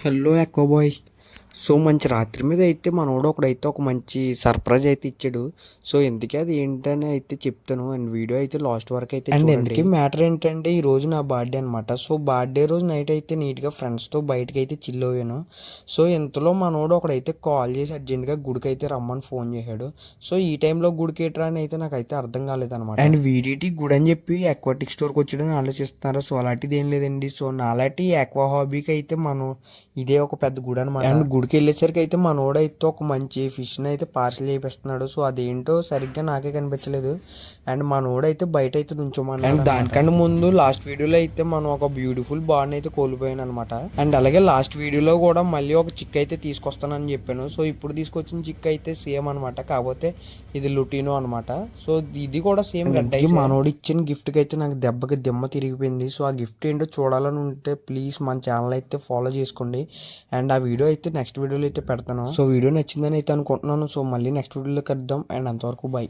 Hello ఎక్కువ bye. So మంచి రాత్రి మీద అయితే మనోడు ఒకడైతే ఒక మంచి సర్ప్రైజ్ అయితే ఇచ్చాడు. సో ఎందుకే అది ఏంటని అయితే చెప్తాను అండ్ వీడియో అయితే లాస్ట్ వరకు అయితే అండ్ ఎందుకే మ్యాటర్ ఏంటంటే ఈ రోజు నా బర్త్డే అనమాట. సో బర్త్డే రోజు నైట్ అయితే నీట్గా ఫ్రెండ్స్తో బయటకి అయితే చిల్ అయ్యాను. సో ఇంతలో మనోడు ఒకడైతే కాల్ చేసి అర్జెంట్గా గుడికి అయితే రమ్మని ఫోన్ చేశాడు. సో ఈ టైంలో గుడికి ఏట్రా అని అయితే నాకైతే అర్థం కాలేదన్నమాట. అండ్ వీడిటి గుడి అని చెప్పి అక్వాటిక్ స్టోర్కి వచ్చాడని ఆలోచిస్తున్నారు. సో అలాంటిది ఏం లేదండి. సో నాలాంటి అక్వా హాబీకి అయితే మనం ఇదే ఒక పెద్ద గుడి అనమాట. అండ్ గుడికి వెళ్ళేసరికి అయితే మనోడైతే ఒక మంచి ఫిష్ని అయితే పార్సల్ చేపిస్తున్నాడు. సో అదేంటో సరిగ్గా నాకే కనిపించలేదు. అండ్ మనోడైతే బయట అయితే నుంచోమన్నాడు. అండ్ దానికంటే ముందు లాస్ట్ వీడియోలో అయితే మనం ఒక బ్యూటిఫుల్ బాడీని అయితే కోల్పోయాను అనమాట. అండ్ అలాగే లాస్ట్ వీడియోలో కూడా మళ్ళీ ఒక చిక్ అయితే తీసుకొస్తానని చెప్పాను. సో ఇప్పుడు తీసుకొచ్చిన చిక్ అయితే సేమ్ అనమాట, కాకపోతే ఇది లుటీనో అనమాట. సో ఇది కూడా సేమ్. మనోడు ఇచ్చిన గిఫ్ట్కి అయితే నాకు దెబ్బకి దిమ్మ తిరిగిపోయింది. సో ఆ గిఫ్ట్ ఏంటో చూడాలని ఉంటే ప్లీజ్ మన ఛానల్ అయితే ఫాలో చేసుకోండి. అండ్ ఆ వీడియో అయితే నెక్స్ట్ వీడియోలో అయితే పెడతాను. సో వీడియో నచ్చిందని అయితే అనుకుంటున్నాను. సో మళ్ళీ నెక్స్ట్ వీడియోలో కలుద్దాం. అండ్ అంతవరకు బై.